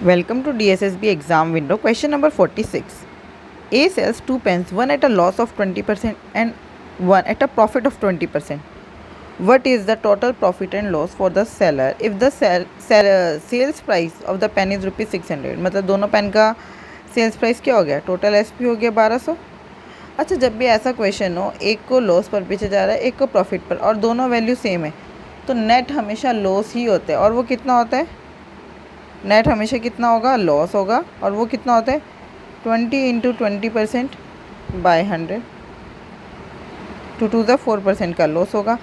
Welcome to DSSB exam window. Question number 46. A sells 2 pens, one at a loss of 20% and one at a profit of 20%. What is the total profit and loss for the seller if the sales price of the pen is rupees 600? मतलब दोनों pen का sales price क्या हो गया? Total SP हो गया 1200। अच्छा, जब भी ऐसा क्वेश्चन हो, एक को लॉस पर बेचा जा रहा है, एक को प्रॉफिट पर, और दोनों वैल्यू सेम है, तो नेट हमेशा लॉस ही होता है। और वो कितना होता है? नेट हमेशा कितना होगा? लॉस होगा। और वो कितना होता है? 20 इंटू 20% बाय 100 टू द 4% का लॉस होगा।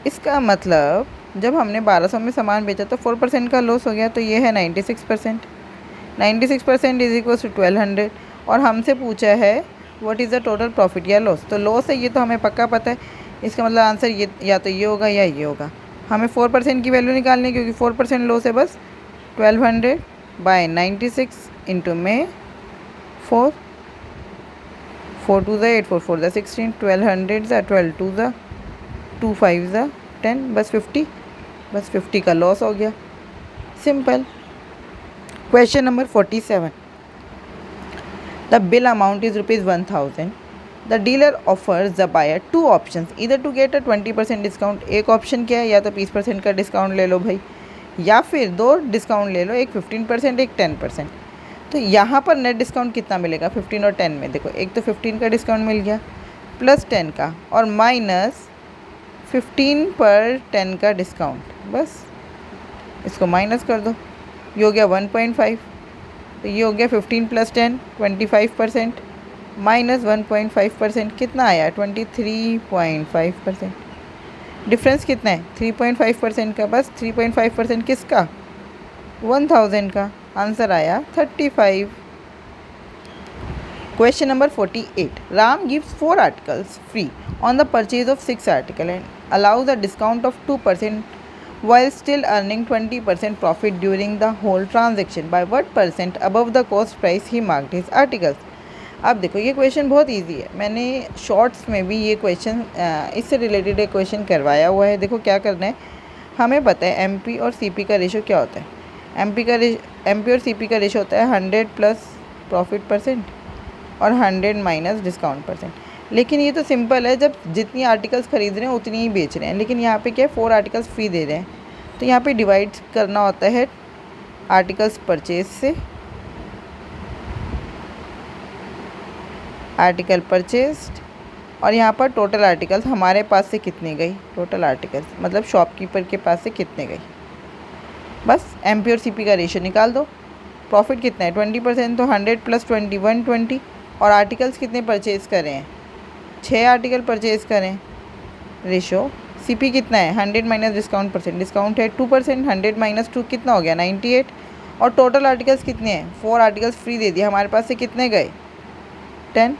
इसका मतलब जब हमने 1200 में सामान बेचा तो 4% का लॉस हो गया, तो ये है 96%। 96% इज इक्वल टू 1200। और हमसे पूछा है what is the total profit या लॉस। तो लॉस है, ये तो हमें पक्का पता है। इसका मतलब आंसर ये या तो ये होगा या ये होगा। हमें 4% की वैल्यू निकालनी है क्योंकि 4% लॉस है। बस 1200 बाय 96 इंटू में 4 4 टू ज़ा 8, 4 4 ज़ा 16, 1200 ज़ा 12 टू ज़ा 2 5 ज़ा 10, बस 50। बस 50 का लॉस हो गया। Simple. Question number 47. The bill amount is rupees 1000. The dealer offers the buyer two options, either to get a 20% discount. एक ऑप्शन क्या है? या तो 20% का डिस्काउंट ले लो भाई, या फिर दो डिस्काउंट ले लो, एक 15% एक 10%। तो यहाँ पर नेट डिस्काउंट कितना मिलेगा 15 और 10 में? देखो, एक तो 15 का डिस्काउंट मिल गया प्लस 10 का, और माइनस 15 पर 10 का डिस्काउंट। बस इसको माइनस कर दो, ये हो गया 1.5। तो ये हो गया 15 प्लस 10 25% माइनस 1.5%, कितना आया? 23.5%। डिफरेंस कितना है? 3.5% का। बस 3.5% किसका? 1000 का। आंसर आया 35। Question number 48. Ram gives 4 articles free on the purchase of 6 articles and allows a discount of 2% while still earning 20% profit during the whole transaction. By what percent above the cost price he marked his articles? अब देखो, ये question बहुत easy है। मैंने shorts में भी ये question इससे रिलेटेड एक क्वेश्चन करवाया हुआ है। देखो क्या करना है, हमें पता है एमपी और सीपी का रेशो क्या होता है। एमपी और सीपी का रेशो होता है 100 प्लस प्रॉफिट परसेंट और 100 माइनस डिस्काउंट परसेंट। लेकिन ये तो सिंपल है, जब जितनी आर्टिकल्स खरीद रहे हैं उतनी ही बेच रहे हैं। लेकिन यहाँ पे क्या है, 4 आर्टिकल्स फ्री दे रहे हैं, तो यहाँ पे डिवाइड करना होता है आर्टिकल्स परचेज से। आर्टिकल परचेज्ड, और यहाँ पर टोटल आर्टिकल्स हमारे पास से कितनी गई, टोटल आर्टिकल्स मतलब शॉपकीपर के पास से कितने गई। बस एमपी और सीपी का रेशियो निकाल दो। प्रॉफिट कितना है? 20%, तो 100 प्लस 20 120। और आर्टिकल्स कितने परचेज़ करें हैं? 6 आर्टिकल परचेज़ करें। रेशो सीपी कितना है? 100 माइनस डिस्काउंट परसेंट, डिस्काउंट है 2%, 100 माइनस 2 कितना हो गया? 98। और टोटल आर्टिकल्स कितने हैं? 4 आर्टिकल्स फ्री दे दिया, हमारे पास से कितने गए? 10।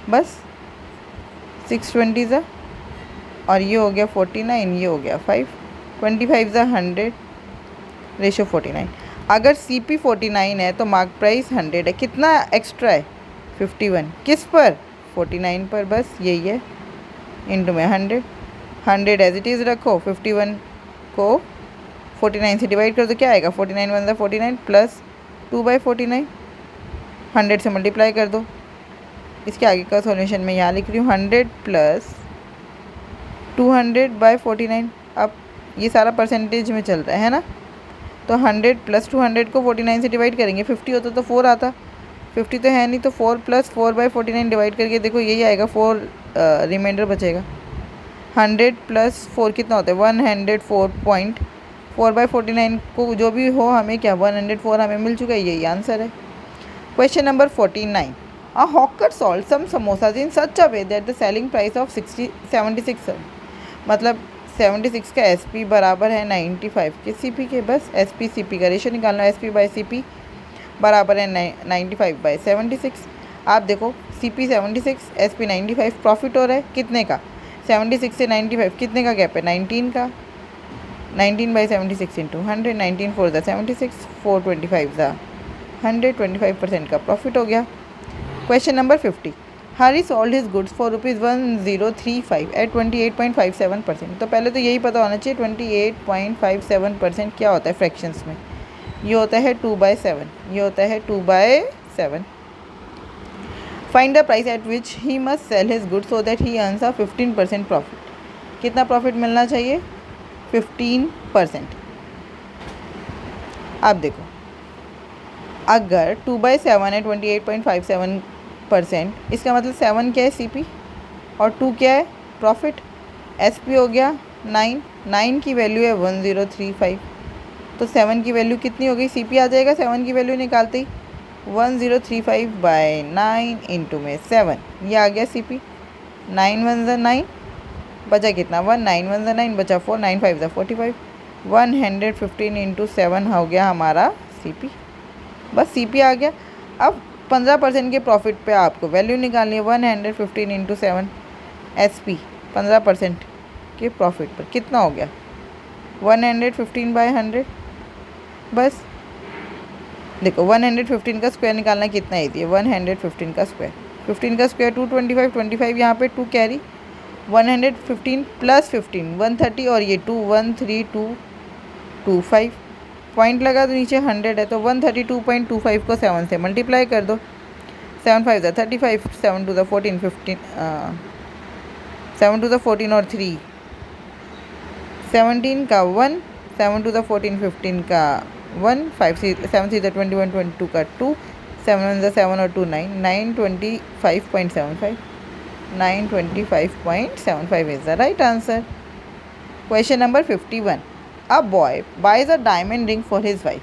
बस 620 ज़ा, और ये हो गया 49, ये हो गया 5, 25 ज़ा 100, रेशो 49। अगर सीपी 49 है तो मार्क प्राइस 100 है। कितना एक्स्ट्रा है? 51। किस पर? 49 पर। बस यही है, इंटू में 100 एज इट इज़ रखो, 51 को 49 से डिवाइड कर दो, क्या आएगा? 49 1 49 प्लस 2/49, 100 से मल्टीप्लाई कर दो। इसके आगे का सॉल्यूशन मैं यहाँ लिख रही हूँ, 100 प्लस 200/49। अब ये सारा परसेंटेज में चल रहा है ना, तो 100 प्लस 200 को 49 से डिवाइड करेंगे। 50 होता तो 4 आता, 50 तो है नहीं, तो 4 प्लस 4/49 डिवाइड करके देखो यही आएगा, 4 रिमाइंडर बचेगा। 100 प्लस 4 कितना होता है? 104.4/49 को जो भी हो, हमें क्या 104 हमें मिल चुका है, यही आंसर है। Question number 49. A hawker sold some samosas in such a way that the selling price of 76 मतलब 76 का SP बराबर है 95 के CP के। बस SP CP का रेशो निकालना, SP बाई CP बराबर है 95/76। आप देखो, CP 76 SP 95, प्रॉफिट हो रहा है कितने का? 76 से 95 कितने का गैप है? 19 का। 19/76 इंटू 100, 19 4 ज़ा 76, 425 ज़ा 100, 25% का प्रॉफिट हो गया। Question number 50. Hari sold his goods for ₹1035 at 28.57%. तो पहले तो यही पता होना चाहिए 28.57% क्या होता है फ्रैक्शंस में। ये होता है 2/7, ये होता है 2/7। Find the price at which he must sell his good so that he earns a 15% profit. कितना प्रॉफिट मिलना चाहिए? 15%। अब देखो, अगर 2/7 है 28.57%, इसका मतलब 7 क्या है? CP, और 2 क्या है? प्रॉफिट। SP हो गया 9 की वैल्यू है 1035, तो 7 की वैल्यू कितनी हो गई? CP आ जाएगा 7 की वैल्यू निकालते ही, 1035/9 इंटू में 7, ये आ गया CP। 9 1 ज़ा 9, बचा कितना? 1, 9 1 ज़ा 9, बचा 4, 9 5 ज़ा 45, 115 इंटू 7 हो गया हमारा CP। बस CP आ गया। अब 15% के प्रॉफिट पे आपको वैल्यू निकालनी है, 115 इंटू 7 SP 15% के प्रॉफिट पर कितना हो गया? 115/100। बस देखो 115 का स्क्वायर निकालना कितना ईजी है? 115 का स्क्वायर, 15 का स्क्वायर 225, 25 यहाँ पे 2 कैरी, 115 प्लस 15 130, और ये 2 13225 पॉइंट लगा तो नीचे 100 है, तो 132.25 को 7 से मल्टीप्लाई कर दो। 7 5 ज़ा 35, 7 2 ज़ा 14, 15 7 2 ज़ा 14 और 3 17 का 1, 7 2 ज़ा 14, 15 का 1, 5 7 3 ज़ा 21, 22 का 2, 7 1 ज़ा 7 और 2 9, 925.75, 925.75 is the right answer. Question number 51. A boy buys a diamond ring for his wife.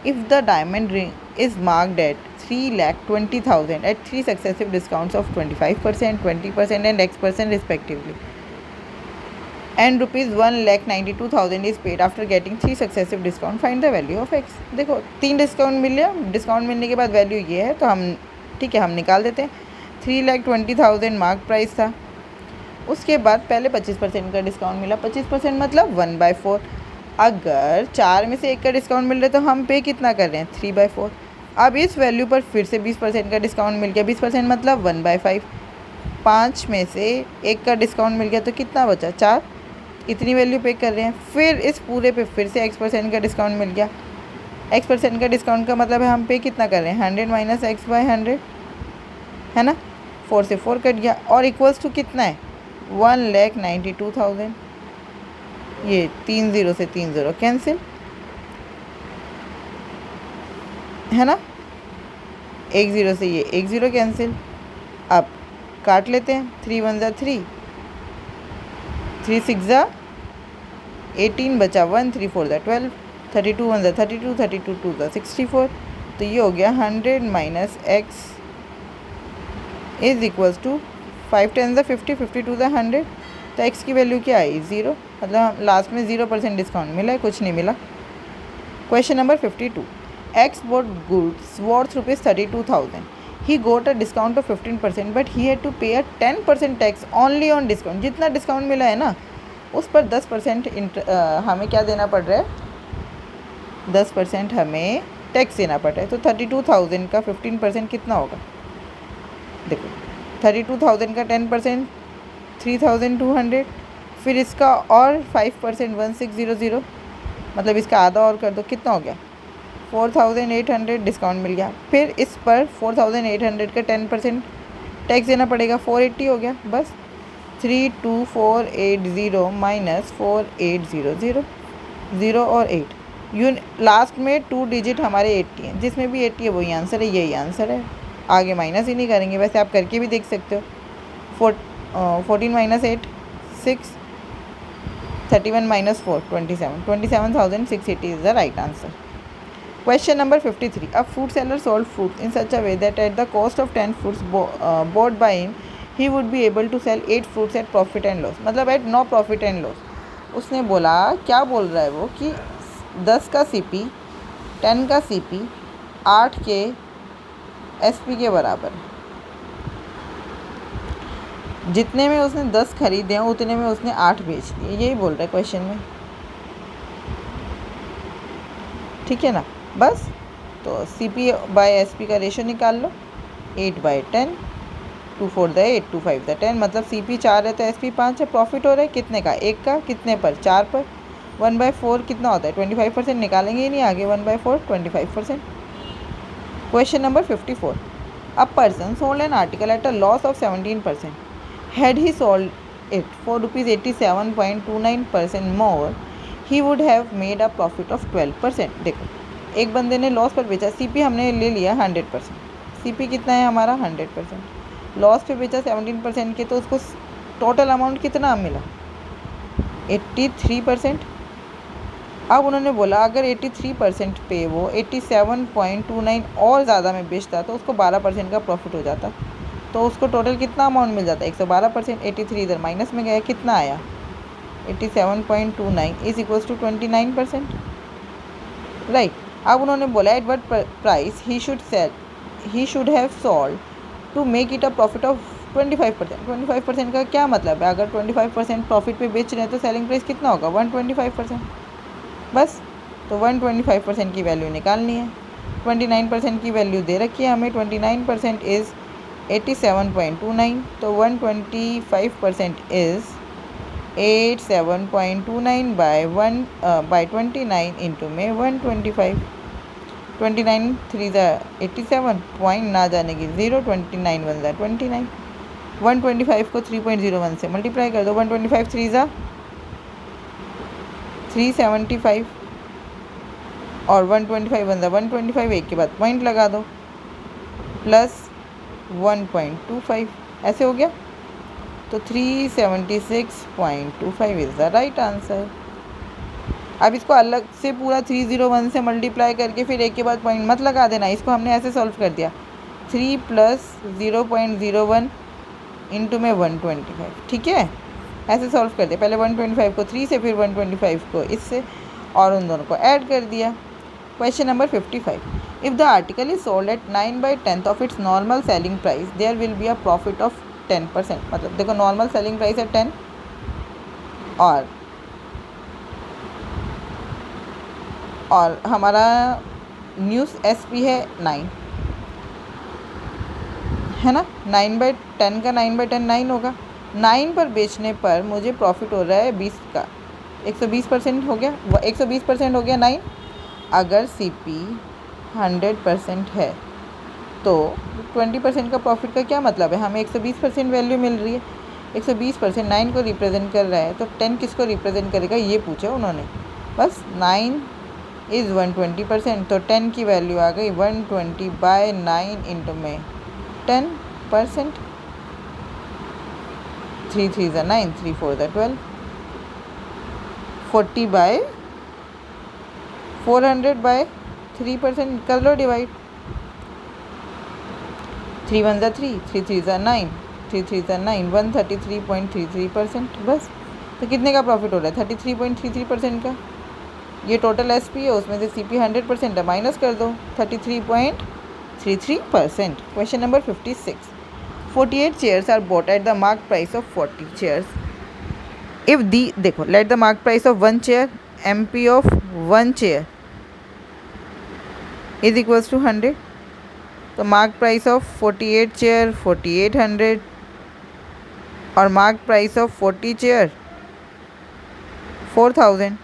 If the diamond ring is marked at 3,20,000 at 3 successive discounts of 25%, 20% and X% respectively, and rupees 1,92,000 is paid after getting 3 successive discount, find the value of X. देखो 3 discount मिल गया, discount मिलने के बाद value ये है, तो हम ठीक है हम निकाल देते हैं। 3,20,000 मार्क प्राइस था, उसके बाद पहले 25% का डिस्काउंट मिला, 25% मतलब 1/4। अगर 4 में से 1 का डिस्काउंट मिल रहा है तो हम पे कितना कर रहे हैं? 3/4। अब इस वैल्यू पर फिर से 20% का डिस्काउंट मिल गया, 20% मतलब 1/5। 5 में से 1 का डिस्काउंट मिल गया तो कितना बचा? 4। इतनी वैल्यू पे कर रहे हैं। फिर इस पूरे पे फिर से X% का डिस्काउंट मिल गया, X% का डिस्काउंट का मतलब है हम पे कितना कर रहे हैं? 100 माइनस X/100, है ना। 4 से 4 कट गया, और इक्वल्स टू कितना है? 1,92,000। ये 3 0 से 3 0 कैंसिल, है ना। 1 0 से ये 1 0 कैंसिल। अब काट लेते हैं, 3 1 ज़ा 3, 3 6 ज़ा 18, बचा 1, 3 4 ज़ा 12, 32 1 ज़ा 32, 32 2 ज़ा 64, तो ये हो गया 100 minus X is equals to 5 10 ज़ा 50, 52 ज़ा 100, तो X की वैल्यू क्या आई? 0, मतलब लास्ट में 0% डिस्काउंट मिला है, कुछ नहीं मिला। Question number 52. X bought goods worth rupees 32,000. He got a discount of 15%, but he had to pay a 10% tax only on discount. जितना डिस्काउंट मिला है ना उस पर 10% हमें क्या देना पड़ रहा है? 10% हमें टैक्स देना पड़ रहा है। तो 32,000 का 15% कितना होगा? देखो 32,000 का 10% 3,200, फिर इसका और 5% 1,600, मतलब इसका आधा और कर दो, कितना हो गया? 4,800 डिस्काउंट मिल गया। फिर इस पर 4,800 का 10% टैक्स देना पड़ेगा, 480 हो गया। बस 32480 माइनस 4800, 0 और 8, लास्ट में 2 डिजिट हमारे 80 हैं, जिसमें भी 80 है वही आंसर है, यही आंसर है। आगे माइनस ही नहीं करेंगे, वैसे आप करके भी देख सकते हो। 14 minus 8 6, 31 minus 4 27, 27,680 is the right answer. Question number 53. A fruit seller sold fruit in such a way that at the cost of 10 fruits bought by him, he would be able to sell 8 fruits at profit and loss, मतलब at no profit and loss. उसने बोला, क्या बोल रहा है वो, कि 10 का CP, 10 का CP 8 के SP के बराबर है। जितने में उसने 10 खरीदे हैं उतने में उसने 8 बेच दिए, यही बोल रहा है क्वेश्चन में, ठीक है ना। बस तो CP बाय SP का रेशो निकाल लो, 8/10, 2 4 द 8, 2 5 द 10, मतलब CP 4 है तो SP 5 है। प्रॉफिट हो रहा है कितने का? 1 का, कितने पर? 4 पर। 1/4 कितना होता है? 25%। निकालेंगे ही नहीं आगे। 1/4 25%। Question number 54. A person sold an article at a loss of 17%. Had he sold it for rupees 87.29% more, he would have made a profit of 12%. देखो, एक बंदे ने लॉस पर बेचा, सीपी हमने ले लिया 100%। सीपी कितना है हमारा? 100%। लॉस पे बेचा 17% के, तो उसको टोटल अमाउंट कितना मिला? 83%। अब उन्होंने बोला अगर 83% पे वो 87.29 और ज़्यादा में बेचता तो उसको 12% का प्रॉफिट हो जाता। तो उसको टोटल कितना अमाउंट मिल जाता? 112%। 83 इधर माइनस में गया, कितना आया? 87.29 इज इक्वल्स टू 29%, राइट। अब उन्होंने बोला at what price he should have sold to make it a profit of 25%। 25% का क्या मतलब है? अगर 25% प्रॉफिट पे बेच रहे हैं तो सेलिंग प्राइस कितना होगा? 125%। बस, तो 125% की वैल्यू निकालनी है। 29% की वैल्यू दे रखी है हमें। 29% इज़ 87.29, तो 125% इज़ 87.29 by 29 इंटू में 125। 29 3 ज़ा 87, पॉइंट ना जाने की 0, 29 1 ज़ा 29। 125 को 3.01 से मल्टीप्लाई कर दो। 125 3 ज़ा 375 और 125 1 ज़ा 125, एक के बाद पॉइंट लगा दो, प्लस 1.25, ऐसे हो गया। तो 376.25 इज़ द राइट आंसर। अब इसको अलग से पूरा 301 से मल्टीप्लाई करके फिर एक के बाद पॉइंट मत लगा देना। इसको हमने ऐसे सॉल्व कर दिया, 3 प्लस 0.01 इंटू में 125, ठीक है, ऐसे सॉल्व कर दिया। पहले 125 को 3 से, फिर 125 को इससे, और उन दोनों को ऐड कर दिया। Question number 55. If the article is sold at 9/10 of its normal selling price there will be a profit of 10%। मतलब देखो, नॉर्मल सेलिंग प्राइस है 10 और हमारा न्यूज़ SP है 9, है ना। 9/10 का 9/10 9 होगा। 9 पर बेचने पर मुझे प्रॉफिट हो रहा है 20 का, 120% हो गया। 120% हो गया 9। अगर CP 100% है तो 20% का प्रॉफिट का क्या मतलब है? हमें 120% वैल्यू मिल रही है। 120% 9 को रिप्रेजेंट कर रहा है, तो 10 किसको रिप्रेजेंट करेगा ये पूछा उन्होंने। बस 9 इज़ 120%, तो 10 की वैल्यू आ गई 120/9 इंटू में 10%। 3 3 ज़ा 9, 3 4 ज़ा 12, 40/400/3% कर लो डिवाइड। 3 1 ज़ा 3, 3 3 ज़ा 9, 3 3 ज़ा 9, 133.33%। बस, तो कितने का प्रॉफिट हो रहा है? 33.33% का। ये टोटल SP है, उसमें से CP 100% है, माइनस कर दो 33.33%। Question number 56. 48 chairs are bought at the mark price of 40 chairs. If the देखो, let the mark price of 1 chair, MP of 1 chair is equals to 100. तो मार्क प्राइस ऑफ 48 चेयर 4800 और mark price of 40 chair 4000।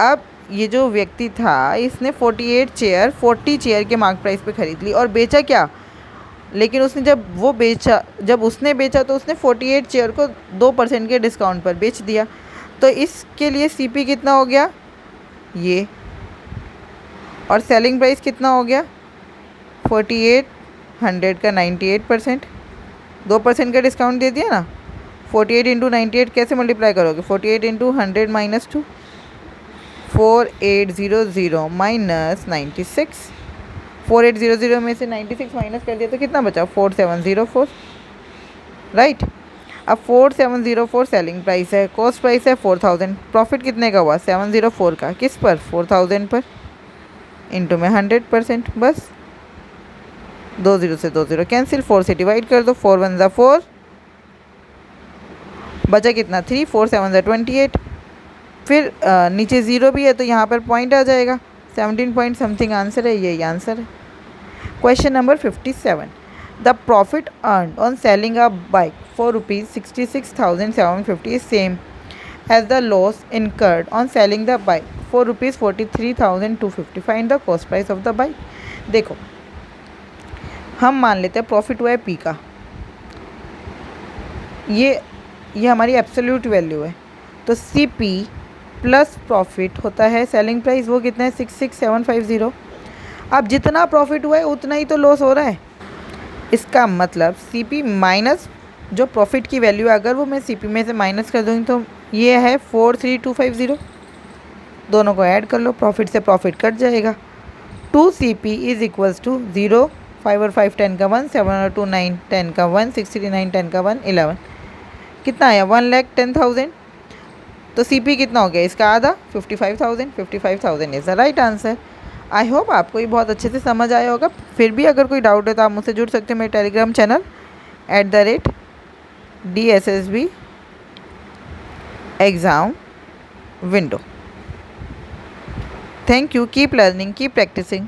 अब ये जो व्यक्ति था इसने 48 chair 40 chair के मार्क प्राइस पे ख़रीद ली और बेचा क्या? लेकिन उसने जब उसने बेचा तो उसने 48 चेयर को 2% के डिस्काउंट पर बेच दिया। तो इसके लिए CP कितना हो गया ये, और सेलिंग प्राइस कितना हो गया 4800 का 98%, 2% का डिस्काउंट दे दिया ना। 48 इंटू 98 कैसे मल्टीप्लाई करोगे? 48 इंटू 100 माइनस 2, 4800 माइनस 96। 4800 में से 96 माइनस कर दिया तो कितना बचा? 4704, राइट। अब 4704 सेलिंग प्राइस है, कॉस्ट प्राइस है 4000, प्रॉफिट कितने का हुआ? 704 का। किस पर? 4000 पर, इंटू में 100%। बस, 2 0 से 2 0 कैंसिल, 4 से डिवाइड कर दो, 4 1 ज़ा 4, बचा कितना? 3, 4 7 ज़ा 28। फिर नीचे 0 भी है तो यहाँ पर पॉइंट आ जाएगा, 17 पॉइंट समथिंग आंसर है, यही आंसर है। Question number 57. The profit earn on selling a bike for rupees 66,750 is same as the loss incurred on selling the bike for rupees 43,250. Find the cost price of the bike. देखो हम मान लेते हैं profit हुआ है P का, ये हमारी एब्सोल्यूट वैल्यू है, तो सी पी प्लस प्रॉफिट होता है सेलिंग प्राइस, वो कितना है 66,750. अब जितना प्रॉफिट हुआ है उतना ही तो लॉस हो रहा है. इसका मतलब सी पी माइनस जो प्रॉफिट की वैल्यू है, अगर वो मैं सी पी में से माइनस कर दूँगी तो ये है 43,250. दोनों को ऐड कर लो, प्रॉफिट से प्रॉफिट कट जाएगा. 2 C P is equals to 0, 5 और 5 10 का 1, 7 और 2 9 10 का 1, 69 10 का 1 11. कितना आया 1,10,000. तो सी पी कितना हो गया इसका आधा 55,000. 55,000 is the right answer. I hope आपको ये बहुत अच्छे से समझ आया होगा. फिर भी अगर कोई डाउट है तो आप मुझसे जुड़ सकते हो मेरे Telegram channel @DSSB exam window. Thank you. Keep learning, keep practicing.